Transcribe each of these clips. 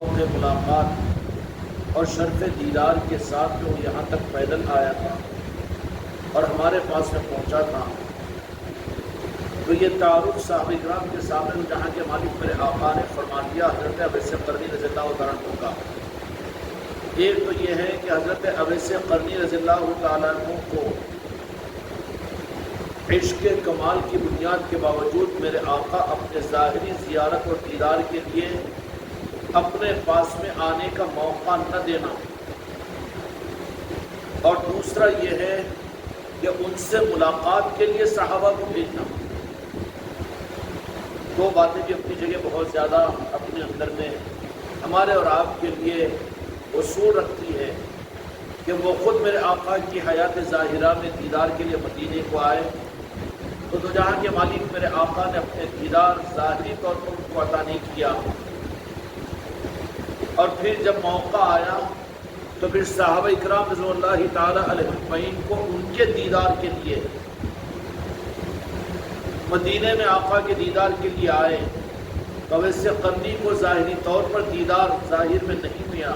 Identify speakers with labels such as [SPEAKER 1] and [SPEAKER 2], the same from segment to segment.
[SPEAKER 1] ملاقات اور شرف دیدار کے ساتھ جو یہاں تک پیدل آیا تھا اور ہمارے پاس میں پہنچا تھا، تو یہ تعارف صحابہ کرام کے سامنے جہاں کے مالک میرے آقا نے فرما دیا حضرت اویس قرنی رضی اللہ تعالیٰ عنہ کا۔ ایک تو یہ ہے کہ حضرت اویس قرنی رضی اللہ تعالیٰ عنہ کو عشق کمال کی بنیاد کے باوجود میرے آقا اپنے ظاہری زیارت اور دیدار کے لیے اپنے پاس میں آنے کا موقع نہ دینا، اور دوسرا یہ ہے کہ ان سے ملاقات کے لیے صحابہ کو بھیجنا۔ دو باتیں بھی اپنی جگہ بہت زیادہ اپنے اندر میں ہمارے اور آپ کے لیے اصول رکھتی ہے کہ وہ خود میرے آقا کی حیات ظاہرہ میں دیدار کے لیے مدینے کو آئے، تو جہاں کے مالک میرے آقا نے اپنے دیدار ظاہری طور پر ان کو عطا نہیں کیا، اور پھر جب موقع آیا تو پھر صحابہ اکرام رضی اللہ تعالی علیہ اجمعین کو ان کے دیدار کے لیے مدینے میں آقا کے دیدار کے لیے آئے۔ تو ویسے قرنی کو ظاہری طور پر دیدار ظاہر میں نہیں ملا،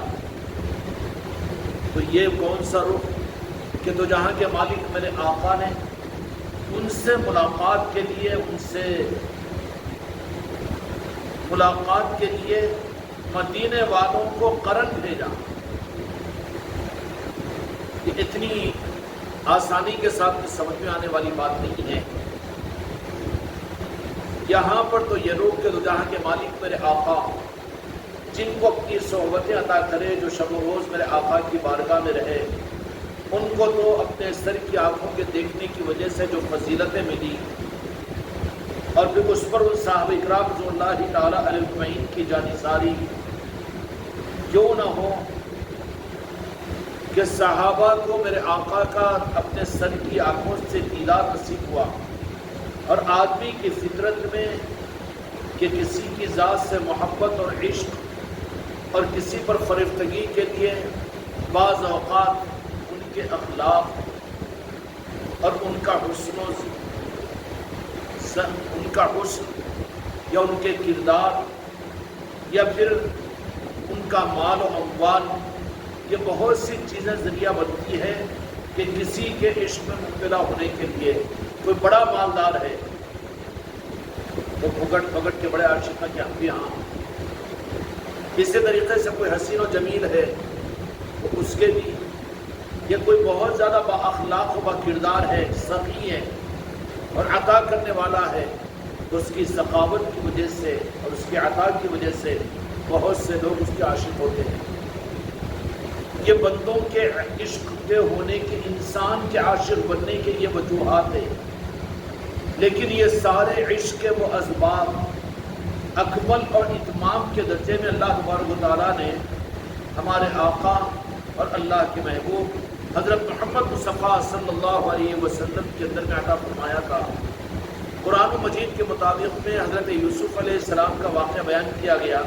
[SPEAKER 1] تو یہ کون سا رخ کہ تو جہاں کے مالک میرے آقا نے ان سے ملاقات کے لیے ملاقات کے لیے مدینے والوں کو قرن بھیجا۔ یہ اتنی آسانی کے ساتھ سمجھ میں آنے والی بات نہیں ہے۔ یہاں پر تو یہ روک کے جہاں کے مالک میرے آقا جن کو اپنی صحبتیں عطا کرے، جو شب و روز میرے آقا کی بارگاہ میں رہے، ان کو تو اپنے سر کی آنکھوں کے دیکھنے کی وجہ سے جو فضیلتیں ملی، اور پھر اس پر ان صحابہ اکرام رضی اللہ تعالی علیہ اجمعین کی جانثاری کیوں نہ ہو کہ صحابہ کو میرے آقا کا اپنے سر کی آنکھوں سے دیدار نصیب ہوا، اور آدمی کی فطرت میں کہ کسی کی ذات سے محبت اور عشق اور کسی پر فریفتگی کے لیے بعض اوقات ان کے اخلاق اور ان کا حسن یا ان کے کردار یا پھر ان کا مال و اموال، یہ بہت سی چیزیں ذریعہ بنتی ہے کہ کسی کے عشق میں مبتلا ہونے کے لیے۔ کوئی بڑا مالدار ہے تو بھگٹ کے بڑے عاشق ہیں کہ ہم بھی ہاں، اسی طریقے سے کوئی حسین و جمیل ہے تو اس کے بھی، یہ کوئی بہت زیادہ با اخلاق و با کردار ہے، سخی ہے اور عطا کرنے والا ہے، تو اس کی سخاوت کی وجہ سے اور اس کے عطا کی وجہ سے بہت سے لوگ اس کے عاشق ہوتے ہیں۔ یہ بندوں کے عشق کے ہونے کے، انسان کے عاشق بننے کے یہ وجوہات ہیں، لیکن یہ سارے عشق کے وہ اسباب اکمل اور اتمام کے درجے میں اللہ تبارک و تعالیٰ نے ہمارے آقا اور اللہ کے محبوب حضرت محمد مصطفیٰ صلی اللہ علیہ وسلم کے اندر میں عطا فرمایا تھا۔ قرآن مجید کے مطابق میں حضرت یوسف علیہ السلام کا واقعہ بیان کیا گیا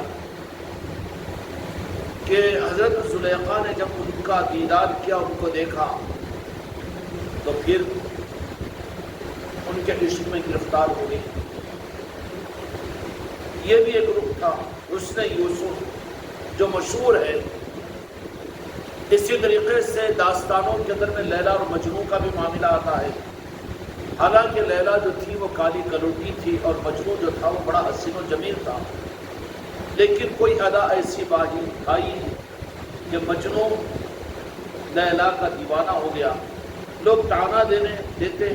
[SPEAKER 1] کہ حضرت زلیخا نے جب ان کا دیدار کیا، ان کو دیکھا، تو پھر ان کے عشق میں گرفتار ہو گئی۔ یہ بھی ایک رخ تھا حسن یوسف جو مشہور ہے۔ اسی طریقے سے داستانوں کے اندر میں لیلا اور مجنوں کا بھی معاملہ آتا ہے۔ حالانکہ لیلا جو تھی وہ کالی کلوٹی تھی اور مجنوں جو تھا وہ بڑا حسین و جمیل تھا، لیکن کوئی ادا ایسی آئی کہ مجنوں لیلا کا دیوانہ ہو گیا۔ لوگ تانا دیتے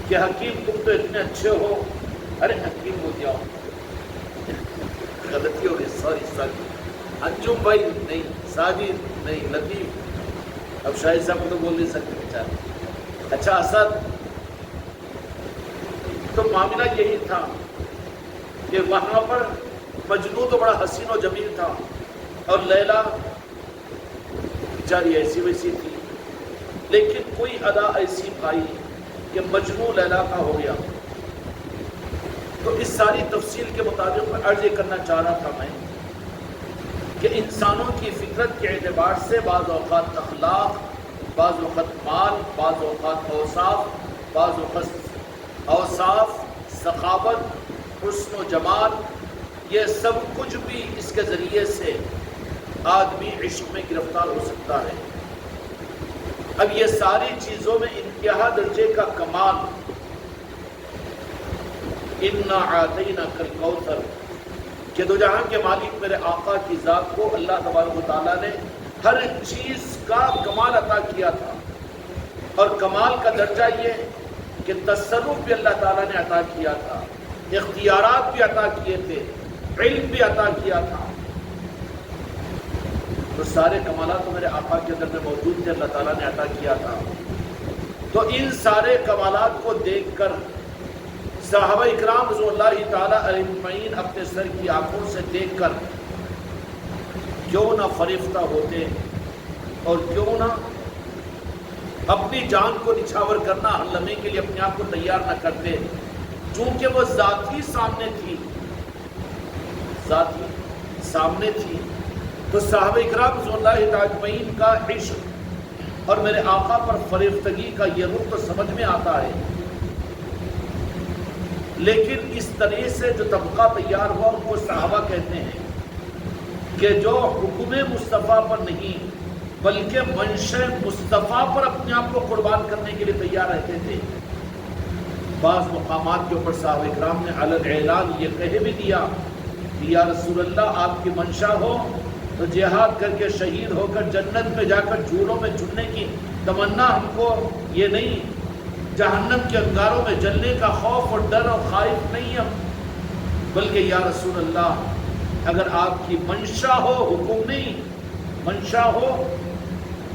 [SPEAKER 1] کہ حکیم تم تو اتنے اچھے ہو، ارے حکیم ہو جاؤ، غلطی ہو گئی، سوری، انجم بھائی نہیں، ساجد نہیں، لطیف، اب شاہد صاحب تو بول نہیں سکتے بیچارے، اچھا اسد۔ تو معاملہ یہی تھا کہ وہاں پر مجنوں تو بڑا حسین و جمیل تھا، اور لیلا بیچاری ایسی ویسی تھی، لیکن کوئی ادا ایسی پائی کہ مجنوں لیلا کا ہو گیا۔ تو اس ساری تفصیل کے مطابق میں عرض یہ کرنا چاہ رہا تھا میں کہ انسانوں کی فطرت کے اعتبار سے بعض اوقات اخلاق، بعض اوقات مال، بعض اوقات اوصاف، سخاوت، حسن و جمال یہ سب کچھ بھی اس کے ذریعے سے آدمی عشق میں گرفتار ہو سکتا ہے۔ اب یہ ساری چیزوں میں انتہا درجے کا کمال اِنَّا أَعْطَيْنَاكَ الْكَوْثَرَ کہ دو جہاں کے مالک میرے آقا کی ذات کو اللہ تبارک و تعالیٰ نے ہر چیز کا کمال عطا کیا تھا، اور کمال کا درجہ یہ کہ تصرف بھی اللہ تعالیٰ نے عطا کیا تھا، اختیارات بھی عطا کیے تھے، علم بھی عطا کیا تھا۔ تو سارے کمالات تو میرے آقا کے اندر میں موجود تھے، اللہ تعالیٰ نے عطا کیا تھا۔ تو ان سارے کمالات کو دیکھ کر صحابہ اکرام رضی اللہ تعالیٰ علیہ اجمعین اپنے سر کی آنکھوں سے دیکھ کر کیوں نہ فریفتہ ہوتے، اور کیوں نہ اپنی جان کو نچھاور کرنا ہر لمحے کے لیے اپنے آپ کو تیار نہ کرتے، چونکہ وہ ذات ہی سامنے تھی، ذات ہی سامنے تھی۔ تو صحابہ اکرام رضی اللہ تعالیٰ اجمعین کا عشق اور میرے آقا پر فریفتگی کا یہ رخ تو سمجھ میں آتا ہے، لیکن اس طرح سے جو طبقہ تیار ہوا ان کو صحابہ کہتے ہیں کہ جو حکم مصطفیٰ پر نہیں بلکہ منشأ مصطفیٰ پر اپنے آپ کو قربان کرنے کے لیے تیار رہتے تھے۔ بعض مقامات کے اوپر صحابہ اکرام نے علی الاعلان یہ کہہ بھی دیا کہ یا رسول اللہ آپ کی منشا ہو تو جہاد کر کے شہید ہو کر جنت میں جا کر جھولوں میں جھولنے کی تمنا ہم کو یہ نہیں، جہنم کے انگاروں میں جلنے کا خوف اور ڈر اور خائف نہیں ہم، بلکہ یا رسول اللہ اگر آپ کی منشا ہو، حکم نہیں منشا ہو،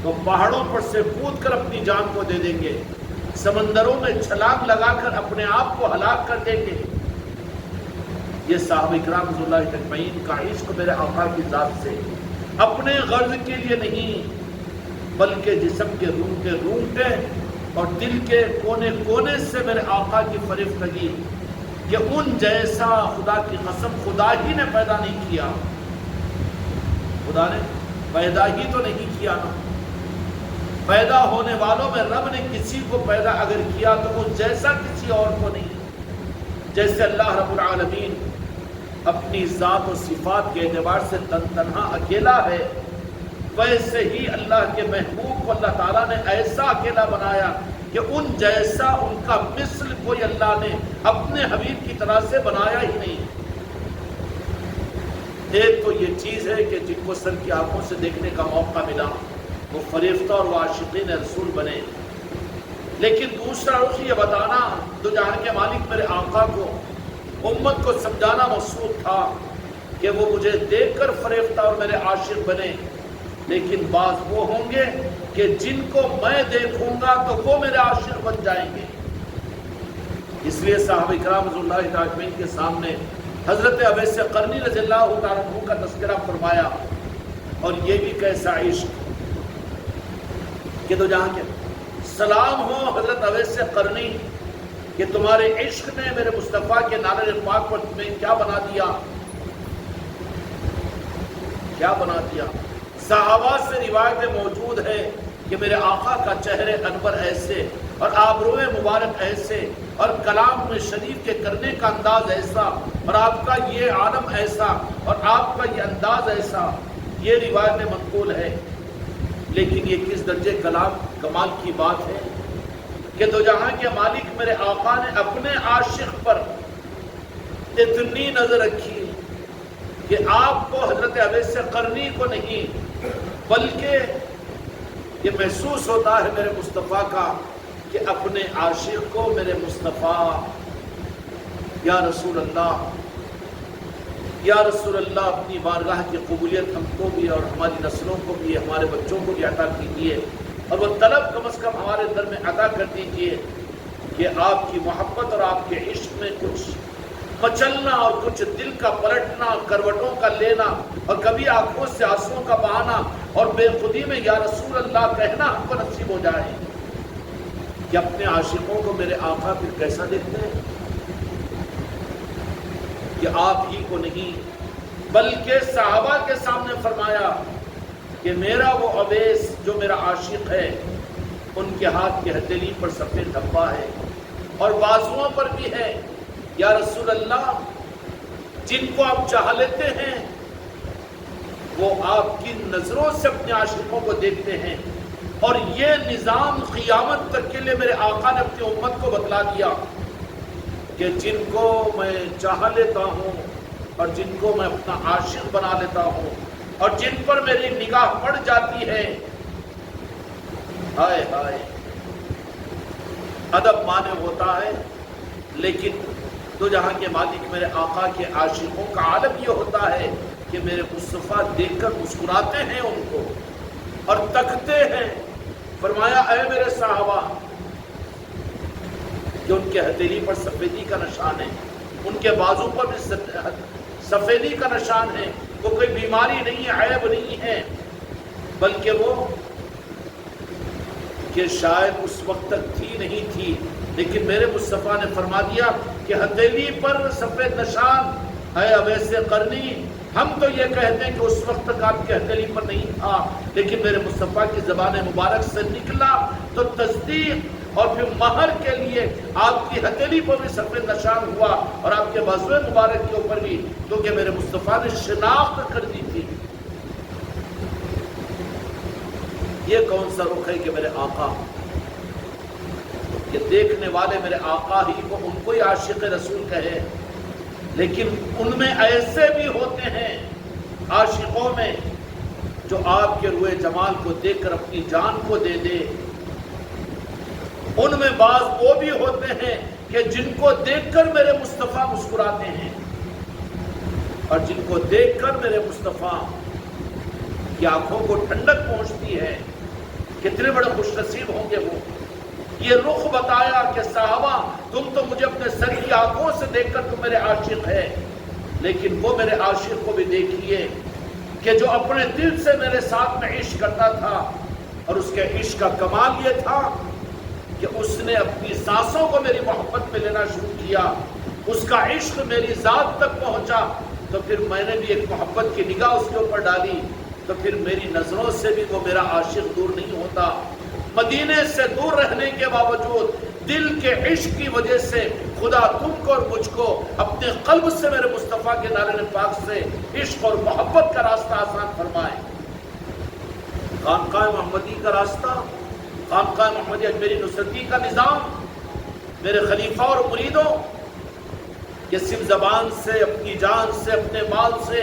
[SPEAKER 1] تو پہاڑوں پر سے کود کر اپنی جان کو دے دیں گے، سمندروں میں چھلانگ لگا کر اپنے آپ کو ہلاک کر دیں گے۔ یہ صحابہ کرام رضی اللہ اجمعین کا عشق میرے آقا کی ذات سے اپنے غرض کے لیے نہیں بلکہ جسم کے رونگٹے اور دل کے کونے کونے سے میرے آقا کی فریفتگی کہ ان جیسا خدا کی قسم خدا ہی نے پیدا نہیں کیا، خدا نے پیدا ہی تو نہیں کیا نا، پیدا ہونے والوں میں رب نے کسی کو پیدا اگر کیا تو وہ جیسا کسی اور کو نہیں۔ جیسے اللہ رب العالمین اپنی ذات و صفات کے اعتبار سے تنہا اکیلا ہے، ویسے ہی اللہ کے محبوب کو اللہ تعالیٰ نے ایسا اکیلا بنایا کہ ان جیسا ان کا مثل کوئی اللہ نے اپنے حبیب کی طرح سے بنایا ہی نہیں۔ ایک تو یہ چیز ہے کہ جن کو سر کی آنکھوں سے دیکھنے کا موقع ملا وہ فریفتہ اور عاشقین رسول بنے، لیکن دوسرا رخ یہ بتانا دو جہان کے مالک میرے آقا کو امت کو سمجھانا مقصود تھا کہ وہ مجھے دیکھ کر فریفتہ اور میرے عاشق بنے، لیکن بعض وہ ہوں گے کہ جن کو میں دیکھوں گا تو وہ میرے عاشق بن جائیں گے۔ اس لیے صحابہ کرام رضی اللہ تعالیٰ عنہ کے سامنے حضرت اویس قرنی رضی اللہ تعالیٰ عنہ کا تذکرہ فرمایا، اور یہ بھی کیسا عشق کہ دو جہاں کے سلام ہو حضرت اویس قرنی کہ تمہارے عشق نے میرے مصطفیٰ کے نالے پاک پر تمہیں کیا بنا دیا، کیا بنا دیا۔ صحابہ سے روایتیں موجود ہے کہ میرے آقا کا چہرے انور ایسے اور آبروئے مبارک ایسے اور کلام میں شریف کے کرنے کا انداز ایسا اور آپ کا یہ عالم ایسا اور آپ کا یہ انداز ایسا، یہ روایتیں منقول ہے۔ لیکن یہ کس درجے کمال کی بات ہے کہ دو جہاں کے مالک میرے آقا نے اپنے عاشق پر اتنی نظر رکھی کہ آپ کو حضرت اویس قرنی کو نہیں بلکہ یہ محسوس ہوتا ہے میرے مصطفیٰ کا کہ اپنے عاشق کو میرے مصطفیٰ یا رسول اللہ اپنی بارگاہ کی قبولیت ہم کو بھی اور ہماری نسلوں کو بھی ہمارے بچوں کو بھی عطا کیجیے، اور وہ طلب کم از کم ہمارے دل میں عطا کر دیجیے کہ آپ کی محبت اور آپ کے عشق میں کچھ مچلنا اور کچھ دل کا پلٹنا، کروٹوں کا لینا اور کبھی آنکھوں سے آنسوؤں کا بہانا اور بے خودی میں یا رسول اللہ کہنا ہم کو نصیب ہو جائے کہ اپنے عاشقوں کو میرے آقا پھر کیسا دیکھتے ہیں کہ آپ ہی کو نہیں بلکہ صحابہ کے سامنے فرمایا کہ میرا وہ اویس جو میرا عاشق ہے ان کے ہاتھ کی ہتھیلی پر سفید دھبا ہے اور بازوؤں پر بھی ہے، یا رسول اللہ جن کو آپ چاہ لیتے ہیں وہ آپ کی نظروں سے اپنے عاشقوں کو دیکھتے ہیں. اور یہ نظام قیامت تک کے لیے میرے آقا نے اپنی امت کو بتلا دیا کہ جن کو میں چاہ لیتا ہوں اور جن کو میں اپنا عاشق بنا لیتا ہوں اور جن پر میری نگاہ پڑ جاتی ہے، ہائے ہائے، ادب مانے ہوتا ہے، لیکن دو جہاں کے مالک میرے آقا کے عاشقوں کا عالم یہ ہوتا ہے کہ میرے مصطفیٰ دیکھ کر مسکراتے ہیں ان کو اور تکتے ہیں. فرمایا اے میرے صحابہ، کہ ان کے ہتھیلی پر سفیدی کا نشان ہے، ان کے بازو پر بھی سفیدی کا نشان ہے. وہ کوئی بیماری نہیں ہے، عیب نہیں ہے، بلکہ وہ کہ شاید اس وقت تک تھی نہیں تھی، لیکن میرے مصطفیٰ نے فرما دیا کہ ہتھیلی پر سفید نشان ہے اویس قرنی. ہم تو یہ کہتے ہیں کہ اس وقت تک آپ کے ہتھیلی پر نہیں تھا، لیکن میرے مصطفیٰ کی زبان مبارک سے نکلا تو تصدیق اور پھر مہر کے لیے آپ کی ہتھیلی پر بھی سفید نشان ہوا اور آپ کے بازو مبارک کے اوپر بھی، کیونکہ میرے مصطفیٰ نے شناخت کر دی تھی. یہ کون سا رخ ہے کہ میرے آقا، یہ دیکھنے والے میرے آقا ہی کو ان کو ہی عاشق رسول کہے، لیکن ان میں ایسے بھی ہوتے ہیں عاشقوں میں جو آپ کے روئے جمال کو دیکھ کر اپنی جان کو دے دے. ان میں بعض وہ بھی ہوتے ہیں کہ جن کو دیکھ کر میرے مصطفیٰ مسکراتے ہیں اور جن کو دیکھ کر میرے مصطفیٰ کی آنکھوں کو ٹھنڈک پہنچتی ہے. کتنے بڑے خوش نصیب ہوں گے وہ. یہ رخ بتایا کہ صحابہ تم تو مجھے اپنے سر کی آنکھوں سے دیکھ کر تم میرے عاشق ہے، لیکن وہ میرے عاشق کو بھی دیکھیے کہ جو اپنے دل سے میرے ساتھ میں عشق کرتا تھا، اور اس کے عشق کا کمال یہ تھا کہ اس نے اپنی سانسوں کو میری محبت میں لینا شروع کیا. اس کا عشق میری ذات تک پہنچا تو پھر میں نے بھی ایک محبت کی نگاہ اس کے اوپر ڈالی، تو پھر میری نظروں سے بھی وہ میرا عاشق دور نہیں ہوتا. مدینے سے دور رہنے کے باوجود دل کے عشق کی وجہ سے خدا تم کو اور مجھ کو اپنے قلب سے میرے مصطفیٰ کے نارین پاک سے عشق اور محبت کا راستہ آسان فرمائے. خانقاہ محمدی کا راستہ، خانقاہ محمدی اجمیری نصرتی کا نظام، میرے خلیفہ اور مریدوں کہ صرف زبان سے، اپنی جان سے، اپنے مال سے،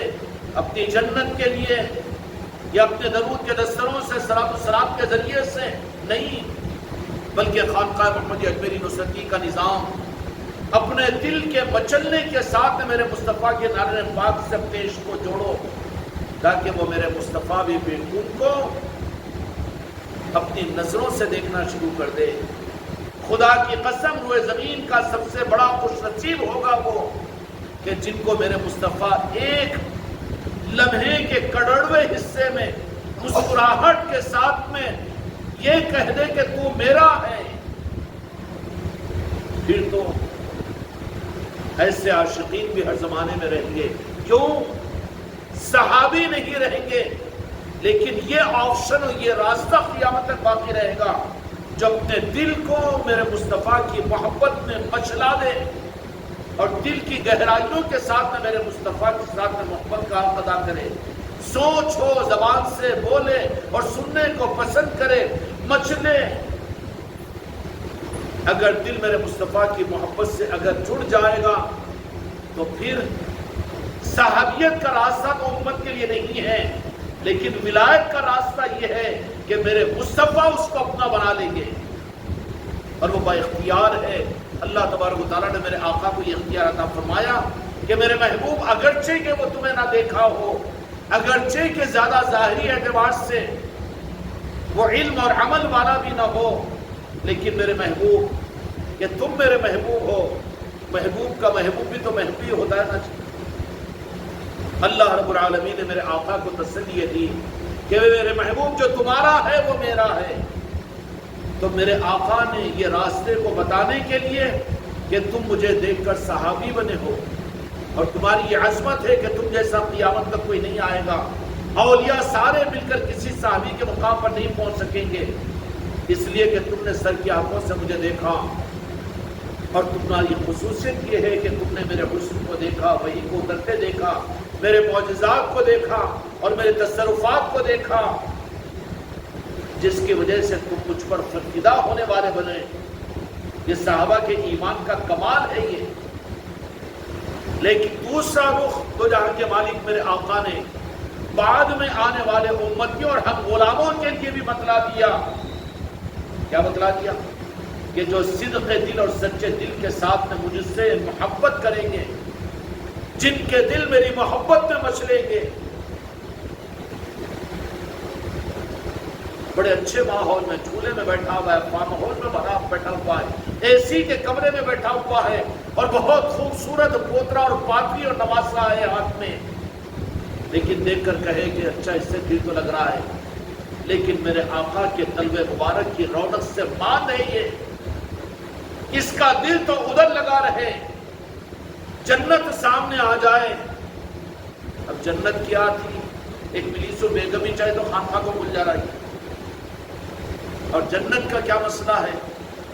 [SPEAKER 1] اپنی جنت کے لیے یا اپنے درود کے دستروں سے، صلاۃ و سلام کے ذریعے سے نہیں، بلکہ خانقاہ محمدی اجمیری نصرتی کا نظام اپنے دل کے مچلنے کے ساتھ میرے مصطفیٰ کے نارین پاک سے اپنے عشق کو جوڑو، تاکہ وہ میرے مصطفیٰ بھی ان کو اپنی نظروں سے دیکھنا شروع کر دے. خدا کی قسم روئے زمین کا سب سے بڑا خوش نصیب ہوگا وہ کہ جن کو میرے مصطفیٰ ایک لمحے کے کڑڑوے حصے میں مسکراہٹ کے ساتھ میں یہ کہہ دے کہ تو میرا ہے. پھر تو ایسے عاشقین بھی ہر زمانے میں رہیں گے. کیوں؟ صحابی نہیں رہیں گے، لیکن یہ آپشن اور یہ راستہ قیامت تک باقی رہے گا جو اپنے دل کو میرے مصطفیٰ کی محبت میں مچلا دے اور دل کی گہرائیوں کے ساتھ میں میرے مصطفیٰ کے ساتھ میں محبت کا حق ادا کرے. سوچ ہو، زبان سے بولے اور سننے کو پسند کرے، مچلے. اگر دل میرے مصطفیٰ کی محبت سے اگر جڑ جائے گا تو پھر صحابیت کا راستہ تو امت کے لیے نہیں ہے، لیکن ولایت کا راستہ یہ ہے کہ میرے مصطفیٰ اس کو اپنا بنا لیں گے اور وہ با اختیار ہے. اللہ تبارک و تعالیٰ نے میرے آقا کو یہ اختیار عطا فرمایا کہ میرے محبوب اگرچہ کہ وہ تمہیں نہ دیکھا ہو، اگرچہ کہ زیادہ ظاہری اعتبار سے وہ علم اور عمل والا بھی نہ ہو، لیکن میرے محبوب کہ تم میرے محبوب ہو. محبوب کا محبوب بھی تو محبوب ہی ہوتا ہے نا. اللہ رب العالمین نے میرے آقا کو تسلی دی کہ میرے محبوب جو تمہارا ہے وہ میرا ہے. تو میرے آقا نے یہ راستے کو بتانے کے لیے کہ تم مجھے دیکھ کر صحابی بنے ہو اور تمہاری یہ عظمت ہے کہ تم جیسا قیامت تک کوئی نہیں آئے گا. اولیاء سارے مل کر کسی صحابی کے مقام پر نہیں پہنچ سکیں گے، اس لیے کہ تم نے سر کی آنکھوں سے مجھے دیکھا اور تمہاری خصوصیت یہ ہے کہ تم نے میرے حسن کو دیکھا، وحی کو اترتے دیکھا، میرے معجزات کو دیکھا اور میرے تصرفات کو دیکھا، جس کی وجہ سے تم مجھ پر فدا ہونے والے بنے۔ یہ صحابہ کے ایمان کا کمال ہے یہ۔ لیکن دوسرا رخ دو جہاں کے مالک میرے آقا نے بعد میں آنے والے امتیوں اور ہم غلاموں کے لیے بھی بتلا دیا۔ کیا بتلا دیا؟ کہ جو صدق دل اور سچے دل کے ساتھ میں مجھ سے محبت کریں گے، جن کے دل میری محبت میں مچلیں گے، بڑے اچھے ماحول میں، جھولے میں بیٹھا ہوا ہے، ماحول میں بھرا بیٹھا ہوا ہے، اے سی کے کمرے میں بیٹھا ہوا ہے، اور بہت خوبصورت پوترا اور پاتری اور نواسا ہے ہاتھ میں، لیکن دیکھ کر کہے کہ اچھا اس سے دل تو لگ رہا ہے، لیکن میرے آقا کے قلب مبارک کی رونق سے مان ہے یہ، اس کا دل تو ادھر لگا رہے، جنت سامنے آ جائے۔ اب جنت کیا تھی؟ ایک ملیسو بیگم ہی چاہے تو خانقاہ کو مل جا رہا ہے، اور جنت کا کیا مسئلہ ہے؟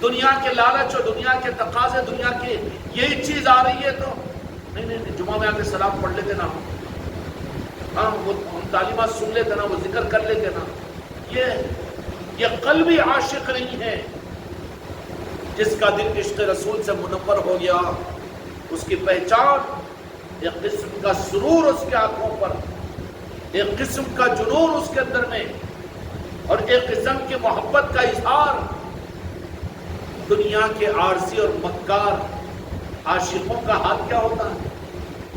[SPEAKER 1] دنیا کے لالچ اور دنیا کے تقاضے، دنیا کی یہی چیز آ رہی ہے تو نہیں، جمعہ میں آ کے سلام پڑھ لیتے نا، ہاں وہ ہم تعلیمات سن لیتے نا، وہ ذکر کر لیتے نا، یہ قلبی عاشق نہیں ہے۔ جس کا دل عشق رسول سے منور ہو گیا، اس کی پہچان ایک قسم کا سرور اس کے آنکھوں پر، ایک قسم کا جنون اس کے اندر میں، اور ایک قسم کی محبت کا اظہار۔ دنیا کے عارضی اور مکار عاشقوں کا حال کیا ہوتا ہے؟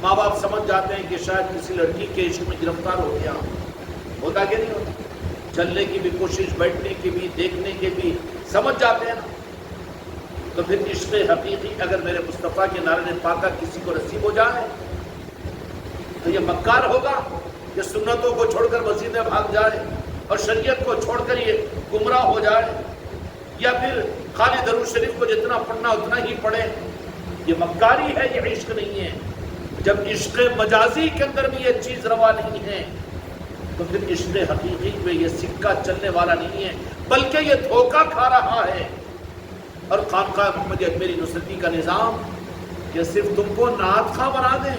[SPEAKER 1] ماں باپ سمجھ جاتے ہیں کہ شاید کسی لڑکی کے عشق میں گرفتار ہو گیا، ہوتا کہ نہیں ہوتا؟ چلنے کی بھی کوشش، بیٹھنے کی بھی، دیکھنے کی بھی سمجھ جاتے ہیں نا۔ تو پھر عشق حقیقی اگر میرے مصطفیٰ کے نعرہ پاکہ کسی کو نصیب ہو جائے تو یہ مکار ہوگا کہ سنتوں کو چھوڑ کر مسجد میں بھاگ جائے اور شریعت کو چھوڑ کر یہ گمراہ ہو جائے، یا پھر خالی درود شریف کو جتنا پڑھنا اتنا ہی پڑھے۔ یہ مکاری ہے، یہ عشق نہیں ہے۔ جب عشق مجازی کے اندر بھی یہ چیز روا نہیں ہے تو پھر عشق حقیقی میں یہ سکہ چلنے والا نہیں ہے، بلکہ یہ دھوکہ کھا رہا ہے۔ اور خانقاہ محمد اجمیری نصرتی کا نظام کہ صرف تم کو نعت خواں بنا دیں،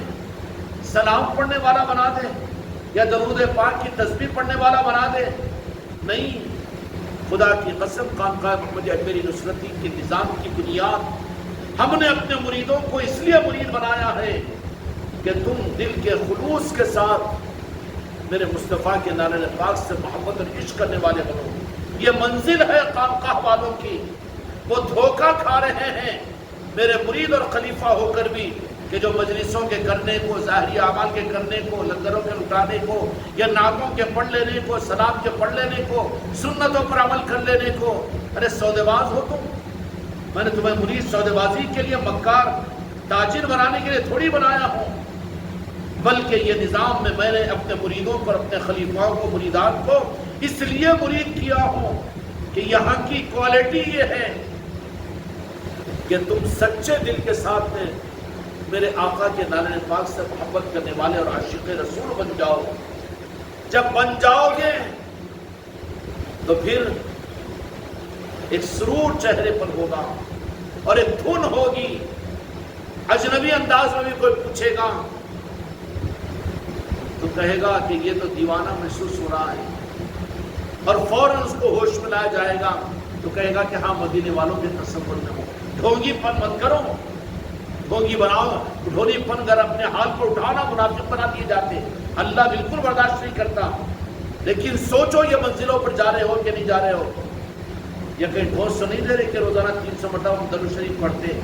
[SPEAKER 1] سلام پڑھنے والا بنا دیں، یا درود پاک کی تسبیح پڑھنے والا بنا دے، نہیں۔ خدا کی قسم خانقاہ محمد اجمیری نصرتی کے نظام کی بنیاد ہم نے اپنے مریدوں کو اس لیے مرید بنایا ہے کہ تم دل کے خلوص کے ساتھ میرے مصطفیٰ کے نعرہ پاک سے محبت اور عشق کرنے والے بنو۔ یہ منزل ہے خانقاہ والوں کی۔ وہ دھوکہ کھا رہے ہیں میرے مرید اور خلیفہ ہو کر بھی کہ جو مجلسوں کے کرنے کو، ظاہری اعمال کے کرنے کو، لنگروں کے لٹانے کو، یا نعتوں کے پڑھ لینے کو، سلام کے پڑھ لینے کو، سنتوں پر عمل کر لینے کو، ارے سودے باز ہو تم؟ میں نے تمہیں مرید سودے بازی کے لیے، مکار تاجر بنانے کے لیے تھوڑی بنایا ہوں، بلکہ یہ نظام میں نے اپنے مریدوں پر، اپنے خلیفاؤں کو، مریدان کو اس لیے مرید کیا ہوں کہ یہاں کی کوالٹی یہ ہے کہ تم سچے دل کے ساتھ میں میرے آقا کے نعرہ پاک سے محبت کرنے والے اور عاشق رسول بن جاؤ۔ جب بن جاؤ گے تو پھر ایک سرور چہرے پر ہوگا اور ایک دھن ہوگی۔ اجنبی انداز میں بھی کوئی پوچھے گا تو کہے گا کہ یہ تو دیوانہ محسوس ہو رہا ہے، اور فوراً اس کو ہوش میں لایا جائے گا تو کہے گا کہ ہاں مدینے والوں کے تصور میں ہو۔ ڈھونگی پن مت کرو، ڈھونگی بناؤ، ڈھونگی پن کر اپنے حال کو اٹھانا منافق بنا دیے جاتے، اللہ بالکل برداشت نہیں کرتا۔ لیکن سوچو یہ منزلوں پر جا رہے ہو کہ نہیں جا رہے ہو؟ یہ کہیں ٹھوس تو نہیں دے رہے کہ روزانہ 300 مرتبہ ہم درود شریف پڑھتے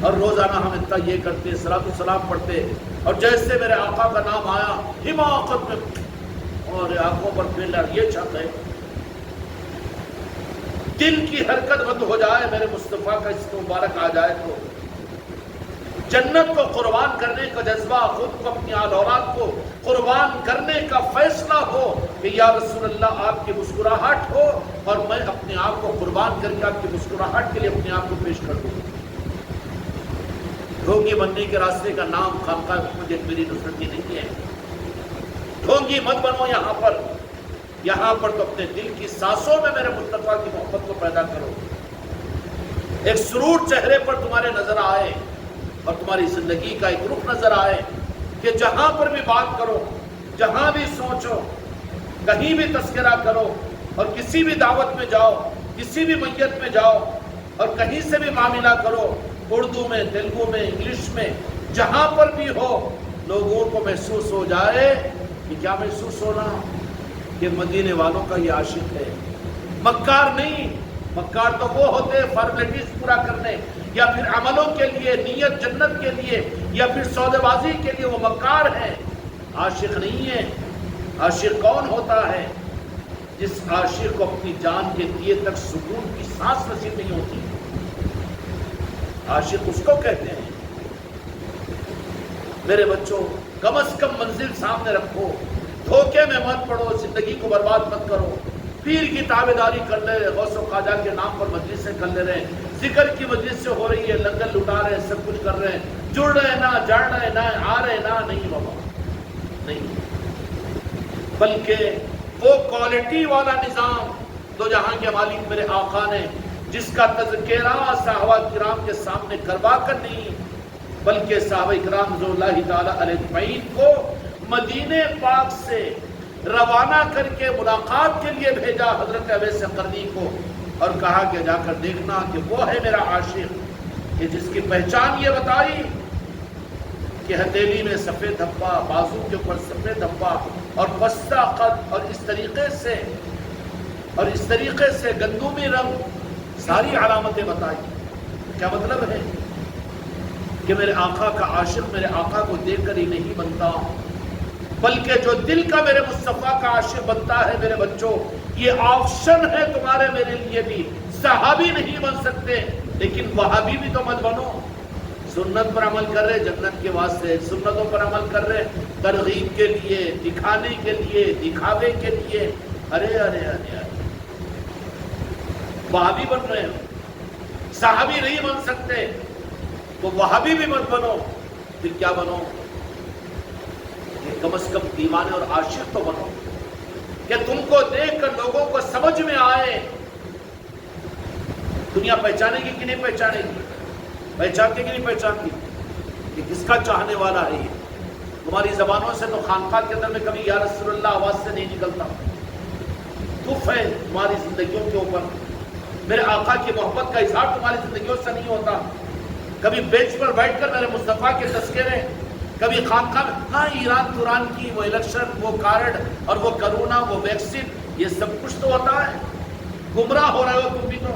[SPEAKER 1] اور روزانہ ہم اتنا یہ کرتے، صلاۃ السلام پڑھتے، اور جیسے میرے آقا کا نام آیا حماقت میں اور آنکھوں پر پھیلا یہ چھپ ہے۔ دل کی حرکت بند ہو جائے، میرے مصطفیٰ کا اس مبارک آ جائے تو جنت کو قربان کرنے کا جذبہ، خود کو، اپنی آل اولاد کو قربان کرنے کا فیصلہ ہو کہ یا رسول اللہ آپ کی مسکراہٹ ہو اور میں اپنے آپ کو قربان کر کے آپ کی مسکراہٹ کے لیے اپنے آپ کو پیش کر دوں۔ ڈھونگی بننے کے راستے کا نام خانقاہ محمد اجمیری نصرتی نہیں ہے۔ ڈھونگی مت بنو یہاں پر تو اپنے دل کی سانسوں میں میرے مصطفیٰ کی محبت کو پیدا کرو۔ ایک سرور چہرے پر تمہارے نظر آئے اور تمہاری زندگی کا ایک رخ نظر آئے کہ جہاں پر بھی بات کرو، جہاں بھی سوچو، کہیں بھی تذکرہ کرو اور کسی بھی دعوت میں جاؤ، کسی بھی میت میں جاؤ اور کہیں سے بھی معاملہ کرو، اردو میں، تیلگو میں، انگلش میں، جہاں پر بھی ہو، لوگوں کو محسوس ہو جائے کہ کیا محسوس ہونا کہ مدینے والوں کا یہ عاشق ہے، مکار نہیں۔ مکار تو وہ ہوتے ہیں فارمیلٹیز پورا کرنے یا پھر عملوں کے لیے، نیت جنت کے لیے یا پھر سودے بازی کے لیے، وہ مکار ہیں، عاشق نہیں ہے۔ عاشق کون ہوتا ہے؟ جس عاشق کو اپنی جان کے دیے تک سکون کی سانس نصیب نہیں ہوتی، عاشق اس کو کہتے ہیں۔ میرے بچوں، کم از کم منزل سامنے رکھو، دھوکے میں مت پڑو، زندگی کو برباد مت کرو۔ پیر کی تابعداری کر لے رہے، غوث و خواجہ کے نام پر مجلسیں کر لے رہے، ذکر کی مجلس سے ہو رہی ہے، لنگر لٹا رہے، سب کچھ کر رہے ہیں، جڑ رہے نہ، جڑ رہے نہ، آ رہے نہ، نہیں بابا، نہیں۔ بلکہ وہ کوالٹی والا نظام دو جہاں کے مالک میرے آقا نے، جس کا تذکرہ صحابہ کرام کے سامنے کروا کر نہیں، بلکہ صحابہ کرام رضی اللہ تعالی علیہ اجمعین کو مدینے پاک سے روانہ کر کے ملاقات کے لیے بھیجا حضرت اویس قرنی کو، اور کہا کہ جا کر دیکھنا کہ وہ ہے میرا عاشق، کہ جس کی پہچان یہ بتائی کہ ہتھیلی میں سفید دھبا، بازو کے اوپر سفید دھبا اور پستہ قد، اور اس طریقے سے گندمی رنگ، ساری علامتیں بتائی۔ کیا مطلب ہے کہ میرے آقا کا عاشق میرے آقا کو دیکھ کر ہی نہیں بنتا، بلکہ جو دل کا میرے مصطفیٰ کا عاشق بنتا ہے میرے بچوں، یہ آپشن ہے تمہارے میرے لیے بھی۔ صحابی نہیں بن سکتے لیکن وہابی بھی تو مت بنو۔ سنت پر عمل کر رہے جنت کے واسطے، سنتوں پر عمل کر رہے ترغیب کے لیے، دکھانے کے لیے، دکھاوے کے لیے، ارے ارے ارے ارے وہابی بن رہے ہو، صحابی نہیں بن سکتے تو وہابی بھی مت بنو، پھر کیا بنو؟ کم از کم دیوانے اور عاشق تو بنو، کہ تم کو دیکھ کر لوگوں کو سمجھ میں آئے۔ دنیا پہچانے گی کہ نہیں پہچانے گی؟ پہچانتی کہ نہیں پہچانتی کہ کس کا چاہنے والا ہے یہ؟ تمہاری زبانوں سے تو خانقاہ کے اندر میں کبھی یا رسول اللہ آواز سے نہیں نکلتا، دف ہے تمہاری زندگیوں کے اوپر، میرے آقا کی محبت کا اظہار تمہاری زندگیوں سے نہیں ہوتا۔ کبھی بینچ پر بیٹھ کر میرے مصطفیٰ کے تذکرے، کبھی خانقاہ میں، ہاں ایران توران کی وہ الیکشن، وہ کارڈ اور وہ کرونا، وہ ویکسین، یہ سب کچھ تو ہوتا ہے۔ گمراہ ہو رہے ہو تم بھی تو۔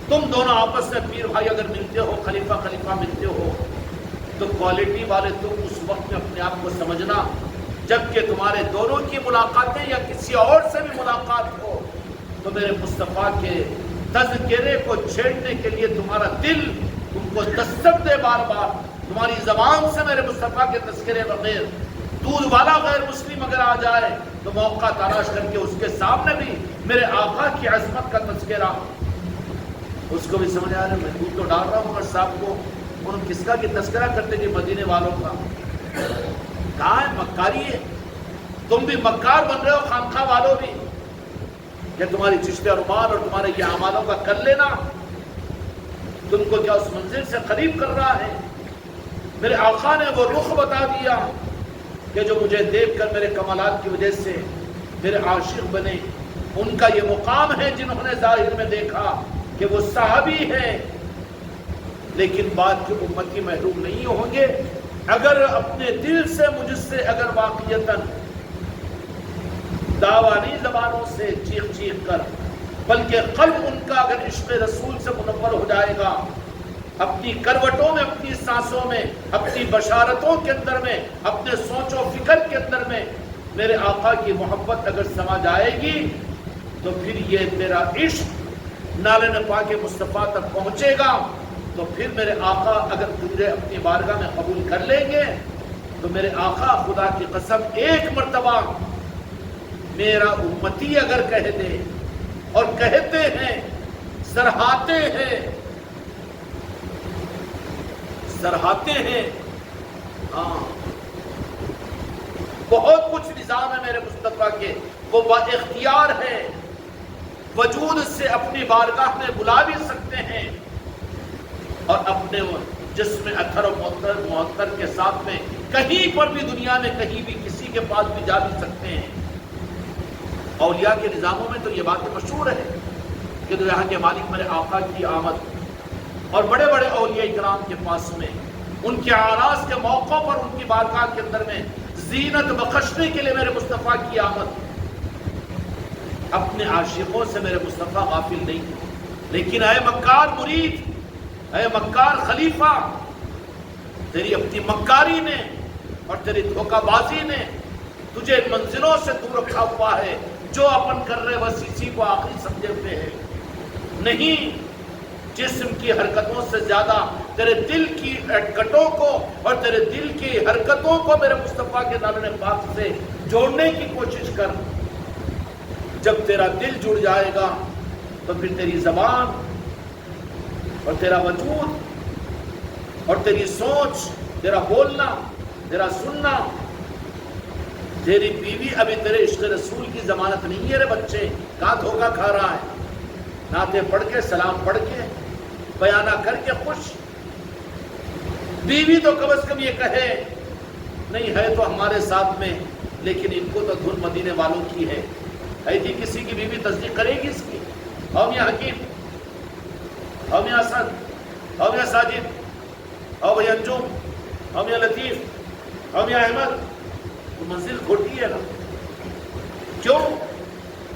[SPEAKER 1] تم دونوں آپس میں پیر بھائی اگر ملتے ہو، خلیفہ خلیفہ ملتے ہو، تو کوالٹی والے تم اس وقت میں اپنے آپ کو سمجھنا جبکہ تمہارے دونوں کی ملاقاتیں یا کسی اور سے بھی ملاقات ہو تو میرے مصطفیٰ کے تذکرے کو چھیڑنے کے لیے تمہارا دل تم کو دستک دے بار بار، تمہاری زبان سے میرے مصطفیٰ کے تذکرے بغیر دودھ والا غیر مسلم اگر آ جائے تو موقع تلاش کر کے اس کے سامنے بھی میرے آقا کی عظمت کا تذکرہ، اس کو بھی سمجھ آ رہا ہے۔ میں دودھ تو ڈال رہا ہوں مگر صاحب کو، انہوں کس کا کی تذکرہ کرتے کہ مدینے والوں کا، کہاں ہے مکاری ہے؟ تم بھی مکار بن رہے ہو، خانقاہ والوں بھی، کہ تمہاری چشت ارمان اور تمہارے یہ اعمالوں کا کر لینا تم کو کیا اس منزل سے قریب کر رہا ہے؟ میرے آقا نے وہ رخ بتا دیا کہ جو مجھے دیکھ کر میرے کمالات کی وجہ سے میرے عاشق بنے، ان کا یہ مقام ہے جنہوں نے ظاہر میں دیکھا کہ وہ صحابی ہیں لیکن بعد کے امتی محروم نہیں ہوں گے اگر اپنے دل سے مجھ سے اگر واقعیتاً دعوانی زبانوں سے چیخ چیخ کر بلکہ قلب ان کا اگر عشق رسول سے منور ہو جائے گا، اپنی کروٹوں میں، اپنی سانسوں میں، اپنی بشارتوں کے اندر میں، اپنے سوچ و فکر کے اندر میں میرے آقا کی محبت اگر سما جائے گی تو پھر یہ میرا عشق نالے پاک مصطفیٰ تک پہنچے گا، تو پھر میرے آقا اگر تجھے اپنی بارگاہ میں قبول کر لیں گے تو میرے آقا خدا کی قسم ایک مرتبہ میرا امتی اگر کہہ دے اور کہتے ہیں، سراہتے ہیں، ہاں بہت کچھ نظام ہے میرے مصطفیٰ کے، وہ با اختیار ہے، وجود سے اپنی بارگاہ میں بلا بھی سکتے ہیں اور اپنے جسم اطہر و معطر کے ساتھ میں کہیں پر بھی دنیا میں کہیں بھی کسی کے پاس بھی جا بھی سکتے ہیں۔ اولیاء کے نظاموں میں تو یہ باتیں مشہور ہے کہ یہاں کے مالک میرے آقا کی آمد اور بڑے بڑے اولیاء اکرام کے پاس میں ان کے اعراض کے موقعوں پر ان کی بارگاہ کے اندر میں زینت بخشنے کے لیے میرے مصطفیٰ کی آمد۔ اپنے عاشقوں سے میرے مصطفیٰ غافل نہیں، لیکن اے مکار مرید، اے مکار خلیفہ، تیری اپنی مکاری نے اور تیری دھوکہ بازی نے تجھے ان منزلوں سے دور رکھا ہوا ہے جو اپن کر رہے بس اسی کو آخری سمجھے ہوئے ہیں۔ نہیں، جسم کی حرکتوں سے زیادہ تیرے دل کی اٹکٹوں کو اور تیرے دل کی حرکتوں کو میرے مصطفیٰ کے دامن پاک سے جوڑنے کی کوشش کر۔ جب تیرا دل جڑ جائے گا تو پھر تیری زبان اور تیرا وجود اور تیری سوچ، تیرا بولنا، تیرا سننا، تیری بیوی ابھی تیرے عشق رسول کی ضمانت نہیں ہے رے بچے، کہاں دھوکہ کھا رہا ہے؟ نعتیں پڑھ کے، سلام پڑھ کے، بیانہ کر کے خوش۔ بیوی تو کم از کم یہ کہے نہیں ہے تو ہمارے ساتھ میں، لیکن ان کو تو دھن مدینے والوں کی ہے جی، کسی کی بیوی تصدیق کرے گی اس کی؟ او میاں حکیم، او میاں اسد، او میاں ساجد، او بھائی انجم، او میاں لطیف، او میاں احمد، تو منزل کھوٹی ہے نا۔ کیوں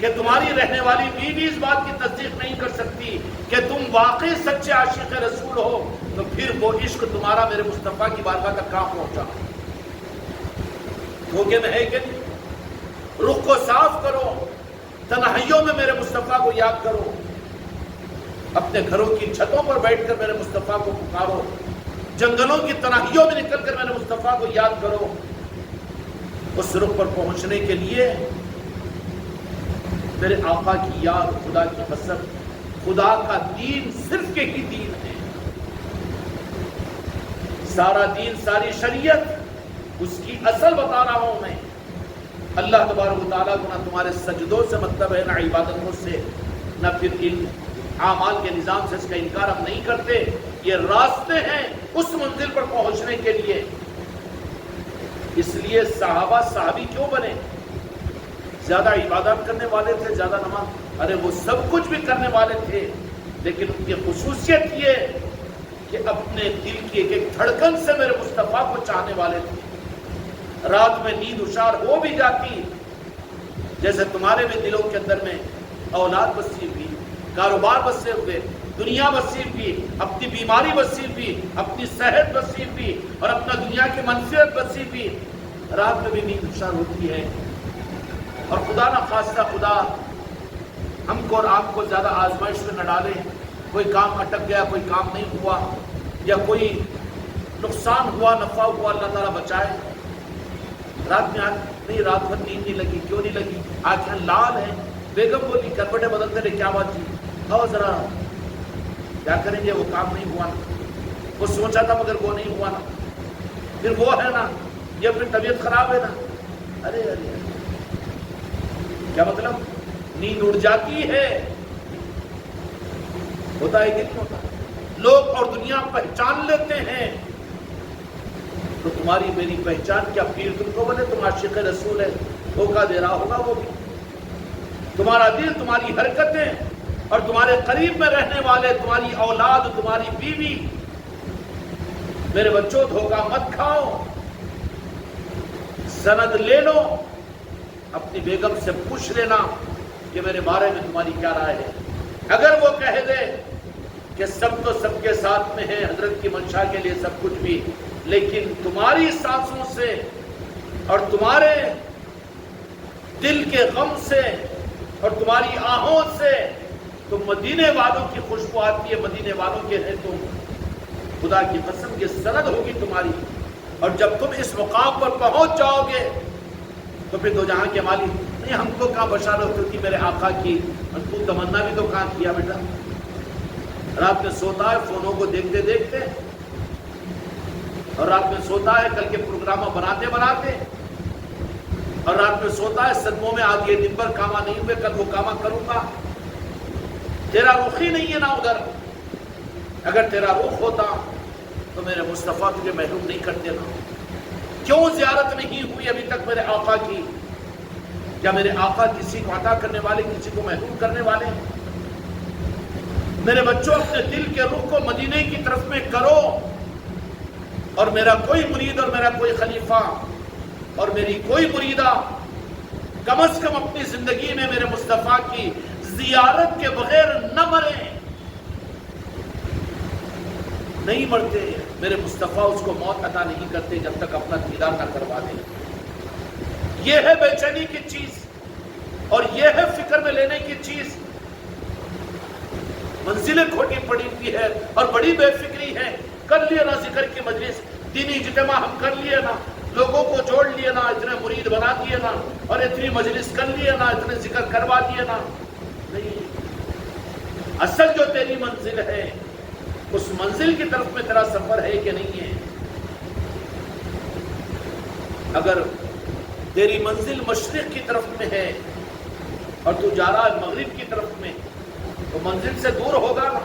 [SPEAKER 1] کہ تمہاری رہنے والی بیوی اس بات کی تصدیق نہیں کر سکتی کہ تم واقعی سچے عاشق رسول ہو، تو پھر وہ عشق تمہارا میرے مصطفیٰ کی بارگاہ تک کہاں پہنچا؟ دھوکے میں ہے کہ نہیں؟ رخ کو صاف کرو، تنہائیوں میں میرے مصطفیٰ کو یاد کرو، اپنے گھروں کی چھتوں پر بیٹھ کر میرے مصطفیٰ کو پکارو، جنگلوں کی تنہائیوں میں نکل کر میرے مصطفیٰ کو یاد کرو۔ اس رخ پر پہنچنے کے لیے میرے آقا کی یاد، خدا کی قسم، خدا کا دین صرف ایک ہی دین ہے، سارا دین، ساری شریعت اس کی اصل بتا رہا ہوں میں۔ اللہ تبارک و تعالیٰ کو نہ تمہارے سجدوں سے مطلب ہے، نہ عبادتوں سے، نہ پھر ان اعمال کے نظام سے، اس کا انکار ہم نہیں کرتے۔ یہ راستے ہیں اس منزل پر پہنچنے کے لیے۔ اس لیے صحابہ صحابی کیوں بنے؟ زیادہ عبادت کرنے والے تھے، زیادہ نماز، ارے وہ سب کچھ بھی کرنے والے تھے، لیکن ان کی خصوصیت یہ کہ اپنے دل کی ایک ایک دھڑکن سے میرے مصطفیٰ کو چاہنے والے تھے۔ رات میں نیند اشار ہو بھی جاتی، جیسے تمہارے بھی دلوں کے اندر میں اولاد بسی ہوئی، کاروبار بسے ہوئے، دنیا بسی ہوئی، اپنی بیماری بسی ہوئی، اپنی صحت بسی ہوئی اور اپنا دنیا کی منفعت بسی ہوئی، رات میں بھی نیند اشار ہوتی ہے۔ اور خدا نہ خواستہ خدا ہم کو اور آپ کو زیادہ آزمائش میں نہ ڈالے، کوئی کام اٹک گیا، کوئی کام نہیں ہوا، یا کوئی نقصان ہوا، نفع ہوا، اللہ تعالیٰ بچائے۔ رات میں نہیں، رات بھر نیند نہیں لگی، کیوں نہیں لگی؟ آنکھیں لال ہیں، بیگم بولی کربٹیں بدلتے رہے، کیا بات جی؟ آؤ ذرا، کیا کریں گے، وہ کام نہیں ہوا نا، وہ سوچا تھا مگر وہ نہیں ہوا نا، پھر وہ ہے نا، یا پھر طبیعت خراب ہے نا، ارے ارے کیا مطلب؟ نیند اڑ جاتی ہے، ہوتا ہے کہ نہیں ہوتا؟ لوگ اور دنیا پہچان لیتے ہیں، تو تمہاری میری پہچان کیا؟ پیر تم کو بنے، تم عاشق رسول ہے، دھوکہ دے رہا ہوگا وہ بھی۔ تمہارا دل، تمہاری حرکتیں اور تمہارے قریب میں رہنے والے، تمہاری اولاد، تمہاری بیوی، میرے بچوں دھوکہ مت کھاؤ، سند لے لو، اپنی بیگم سے پوچھ لینا کہ میرے بارے میں تمہاری کیا رائے ہے۔ اگر وہ کہہ دے کہ سب تو سب کے ساتھ میں ہے، حضرت کی منشا کے لیے سب کچھ بھی، لیکن تمہاری سانسوں سے اور تمہارے دل کے غم سے اور تمہاری آہوں سے تو مدینے والوں کی خوشبو آتی ہے، مدینے والوں کے ہیں تم، خدا کی قسم یہ سند ہوگی تمہاری۔ اور جب تم اس مقام پر پہنچ جاؤ گے تو پھر دو جہاں کے مالک، نہیں ہم کو کہاں بشارت ہوتی میرے آقا کی، تو تمنا بھی تو کہاں کیا بیٹا؟ رات میں سوتا ہے فونوں کو دیکھتے دیکھتے، اور رات میں سوتا ہے کل کے پروگرام بناتے بناتے، اور رات میں سوتا ہے صدموں میں، آج یہ دن بھر کاما نہیں ہوئے، کل وہ کاما کروں گا، تیرا رخ ہی نہیں ہے نا ادھر. اگر تیرا رخ ہوتا تو میرے مصطفیٰ تجھے محروم نہیں کرتے نا. کیوں زیارت نہیں ہوئی ابھی تک میرے آقا کی؟ کیا میرے آقا کسی کو عطا کرنے والے، کسی کو محروم کرنے والے ہیں؟ میرے بچوں، اپنے دل کے رخ کو مدینے کی طرف میں کرو، اور میرا کوئی مرید اور میرا کوئی خلیفہ اور میری کوئی مریدہ کم از کم اپنی زندگی میں میرے مصطفیٰ کی زیارت کے بغیر نہ مریں. نہیں مرتے. میرے مصطفیٰ اس کو موت عطا نہیں کرتے جب تک اپنا دیدار نہ کروا دیں. یہ ہے بے چینی کی چیز، اور یہ ہے فکر میں لینے کی چیز. منزلیں کھوٹی پڑی ہوئی ہے اور بڑی بے فکری ہے. کر لیے نا ذکر کی مجلس، دینی اجتماع ہم کر لیے نا، لوگوں کو جوڑ لیے نا، اتنے مرید بنا دیے نا، اور اتنی مجلس کر لیے نا، اتنے ذکر کروا دیے نا. نہیں، اصل جو تیری منزل ہے اس منزل کی طرف میں تیرا سفر ہے کہ نہیں ہے؟ اگر تیری منزل مشرق کی طرف میں ہے اور تو جا رہا ہے مغرب کی طرف میں، تو منزل سے دور ہوگا نا.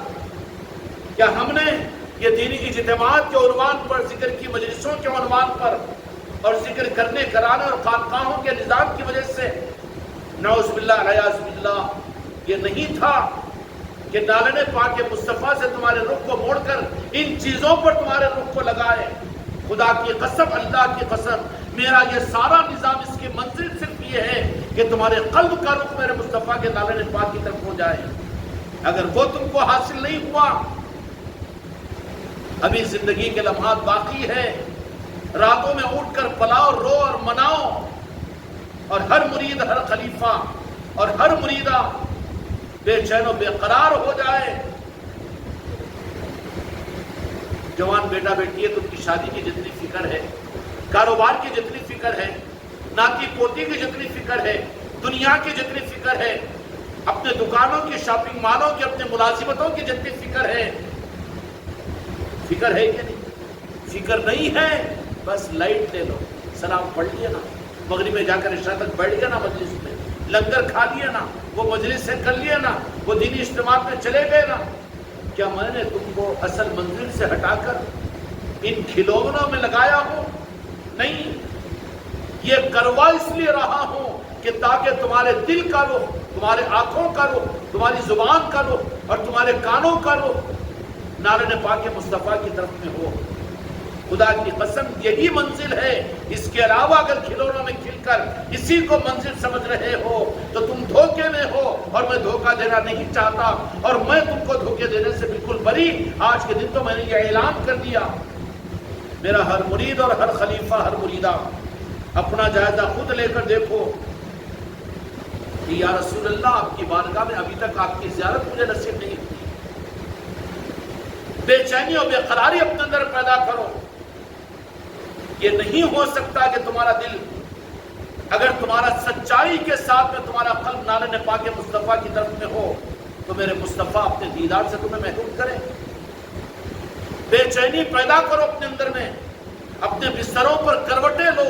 [SPEAKER 1] کیا ہم نے یہ دینی اجتماعات کے عنوان پر، ذکر کی مجلسوں کے عنوان پر، اور ذکر کرنے کرانے اور خانقاہوں کے نظام کی وجہ سے، نعوذ باللہ علیاذ باللہ، یہ نہیں تھا کہ نالن پاک مصطفیٰ سے تمہارے رخ کو موڑ کر ان چیزوں پر تمہارے رخ کو لگائے. خدا کی قسم، اللہ کی قسم، میرا یہ سارا نظام، اس کی منزل صرف یہ ہے کہ تمہارے قلب کا رخ میرے مصطفیٰ کے نالن پاک کی طرف ہو جائے. اگر وہ تم کو حاصل نہیں ہوا، ابھی زندگی کے لمحات باقی ہے. راتوں میں اٹھ کر پلاؤ، رو اور مناؤ، اور ہر مرید، ہر خلیفہ اور ہر مریدہ بے چین و بے قرار ہو جائے. جوان بیٹا بیٹی ہے، تم کی شادی کی جتنی فکر ہے، کاروبار کی جتنی فکر ہے، ناتی پوتی کی جتنی فکر ہے، دنیا کی جتنی فکر ہے، اپنے دکانوں کی، شاپنگ مالوں کی، اپنے ملازمتوں کی جتنی فکر ہے، فکر ہے کہ نہیں؟ فکر نہیں ہے، بس لائٹ لے لو، سلام پڑھ لیا نا، مغرب میں جا کر عشاء تک بیٹھ گیا نا مجلس میں، لنگر کھا لیا نا، وہ مجلس سے کر لیا نا، وہ دینی اجتماع میں چلے گئے نا. کیا میں نے تم کو اصل منزل سے ہٹا کر ان کھلونوں میں لگایا ہوں؟ نہیں. یہ کروا اس لیے رہا ہوں کہ تاکہ تمہارے دل کا رخ، تمہارے آنکھوں کا رخ، تمہاری زبان کا رخ اور تمہارے کانوں کا رخ نالن پاک مصطفیٰ کی طرف میں ہو. خدا کی قسم یہی منزل ہے. اس کے علاوہ اگر کھلونوں میں کھل کر اسی کو منزل سمجھ رہے ہو تو تم دھوکے میں ہو، اور میں دھوکہ دینا نہیں چاہتا، اور میں تم کو دھوکے دینے سے بالکل بری. آج کے دن تو میں نے یہ اعلان کر دیا، میرا ہر مرید اور ہر خلیفہ، ہر مریدہ اپنا جائزہ خود لے کر دیکھو کہ یا رسول اللہ، آپ کی بارگاہ میں ابھی تک آپ کی زیارت مجھے نصیب نہیں ہوئی. بے چینی اور بے قراری اپنے اندر پیدا کرو. یہ نہیں ہو سکتا کہ تمہارا دل، اگر تمہارا سچائی کے ساتھ میں تمہارا قلب نالن پاک مصطفیٰ کی طرف میں ہو تو میرے مصطفیٰ اپنے دیدار سے تمہیں محروم کرے. بے چینی پیدا کرو اپنے اندر میں، اپنے بستروں پر کروٹیں لو،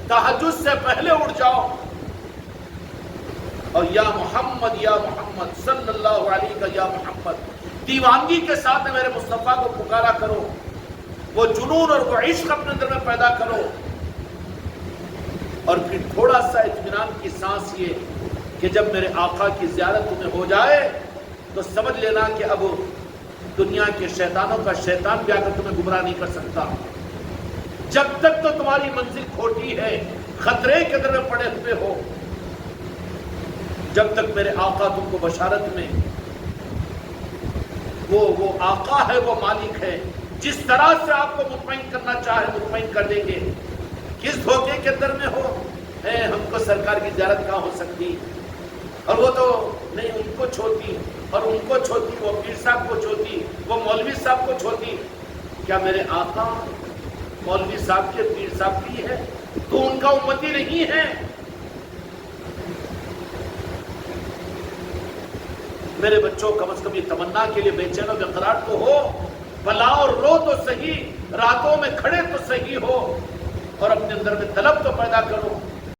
[SPEAKER 1] تہجد سے پہلے اٹھ جاؤ اور یا محمد صلی اللہ علیہ کا یا محمد دیوانگی کے ساتھ میرے مصطفیٰ کو پکارا کرو. وہ جنون اور وہ عشق اپنے اندر میں پیدا کرو، اور پھر تھوڑا سا اطمینان کی سانس یہ کہ جب میرے آقا کی زیارت تمہیں ہو جائے تو سمجھ لینا کہ اب دنیا کے شیطانوں کا شیطان بھی آ کر تمہیں گمراہ نہیں کر سکتا. جب تک تو تمہاری منزل کھوٹی ہے، خطرے کے اندر میں پڑے ہوئے ہو، جب تک میرے آقا تم کو بشارت میں، وہ آقا ہے، وہ مالک ہے، جس طرح سے آپ کو مطمئن کرنا چاہے مطمئن کر دیں گے. کس دھوکے کے اندر میں ہو، ہم کو سرکار کی زیارت کہاں ہو سکتی، اور وہ تو نہیں، ان کو چھوتی اور ان کو چھوتی، وہ پیر صاحب کو چھوتی، وہ مولوی صاحب کو چھوتی. کیا میرے آقا مولوی صاحب کے، پیر صاحب کی ہے تو ان کا امتی نہیں ہے؟ میرے بچوں، کم از کم یہ تمنا کے لیے بے چین و بے قرار تو ہو، پلاؤ اور رو تو صحیح، راتوں میں کھڑے تو صحیح ہو، اور اپنے اندر میں طلب تو پیدا کرو